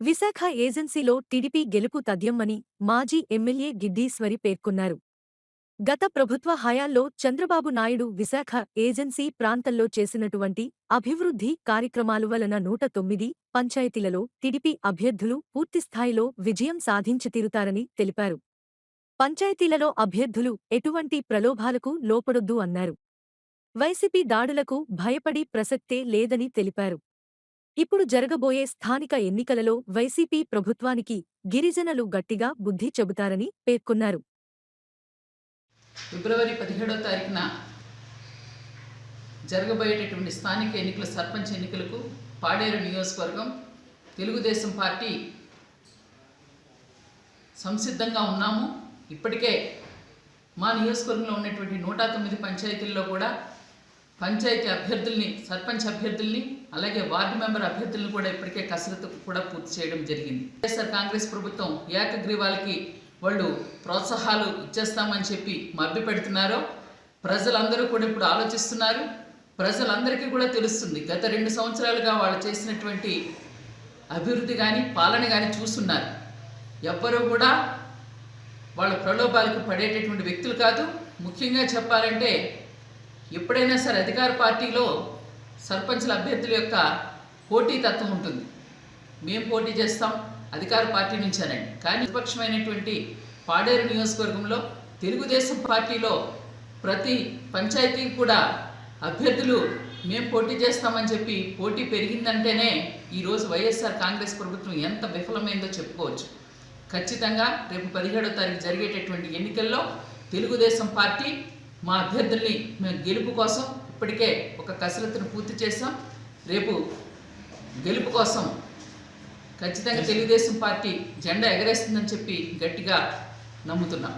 విశాఖ ఏజెన్సీలో టీడీపీ గెలుపు తథ్యమని మాజీ ఎమ్మెల్యే గిడ్డీశ్వరి పేర్కొన్నారు. గత ప్రభుత్వ హయాంలో చంద్రబాబు నాయుడు విశాఖ ఏజెన్సీ ప్రాంతంలో చేసినటువంటి అభివృద్ధి కార్యక్రమాలు వలన 109 పంచాయతీలలో టీడీపీ అభ్యర్థులు పూర్తిస్థాయిలో విజయం సాధించి తీరుతారని తెలిపారు. పంచాయతీలలో అభ్యర్థులు ఎటువంటి ప్రలోభాలకు లోపడొద్దు అన్నారు. వైసీపీ దాడులకు భయపడి ప్రసక్తే లేదని తెలిపారు. ఇప్పుడు జరగబోయే స్థానిక ఎన్నికలలో వైసీపీ ప్రభుత్వానికి గిరిజనులు గట్టిగా బుద్ధి చెబుతారని పేర్కొన్నారు. ఫిబ్రవరి 17వ తారీఖున జరగబోయేటటువంటి స్థానిక ఎన్నికల సర్పంచ్ ఎన్నికలకు పాడేరు నియోజకవర్గం తెలుగుదేశం పార్టీ సంసిద్ధంగా ఉన్నాము. ఇప్పటికే మా నియోజకవర్గంలో ఉన్నటువంటి 109 పంచాయతీల్లో కూడా పంచాయతీ అభ్యర్థుల్ని, సర్పంచ్ అభ్యర్థుల్ని, అలాగే వార్డు మెంబర్ అభ్యర్థులను కూడా ఇప్పటికే కసరత్తు కూడా పూర్తి చేయడం జరిగింది. వైఎస్ఆర్ కాంగ్రెస్ ప్రభుత్వం ఏకగ్రీవాలకి వాళ్ళు ప్రోత్సాహాలు ఇచ్చేస్తామని చెప్పి మభ్య పెడుతున్నారో ప్రజలందరూ కూడా ఇప్పుడు ఆలోచిస్తున్నారు. ప్రజలందరికీ కూడా తెలుస్తుంది. గత 2 సంవత్సరాలుగా వాళ్ళు చేసినటువంటి అభివృద్ధి కానీ పాలన కానీ చూస్తున్నారు. ఎవ్వరూ కూడా వాళ్ళ ప్రలోభాలకు పడేటటువంటి వ్యక్తులు కాదు. ముఖ్యంగా చెప్పాలంటే ఎప్పుడైనా సరే అధికార పార్టీలో సర్పంచుల అభ్యర్థుల యొక్క పోటీతత్వం ఉంటుంది. మేము పోటీ చేస్తాం అధికార పార్టీ నుంచేనండి. కానీ విపక్షమైనటువంటి పాడేరు నియోజకవర్గంలో తెలుగుదేశం పార్టీలో ప్రతి పంచాయతీ కూడా అభ్యర్థులు మేము పోటీ చేస్తామని చెప్పి పోటీ పెరిగిందంటేనే ఈరోజు వైఎస్ఆర్ కాంగ్రెస్ ప్రభుత్వం ఎంత విఫలమైందో చెప్పుకోవచ్చు. ఖచ్చితంగా రేపు 17వ తారీఖు జరిగేటటువంటి ఎన్నికల్లో తెలుగుదేశం పార్టీ మా అభ్యర్థుల్ని మేము గెలుపు కోసం ఇప్పటికే ఒక కసరత్తును పూర్తి చేసాం. రేపు గెలుపు కోసం ఖచ్చితంగా తెలుగుదేశం పార్టీ జెండా ఎగరేస్తుందని చెప్పి గట్టిగా నమ్ముతున్నాం.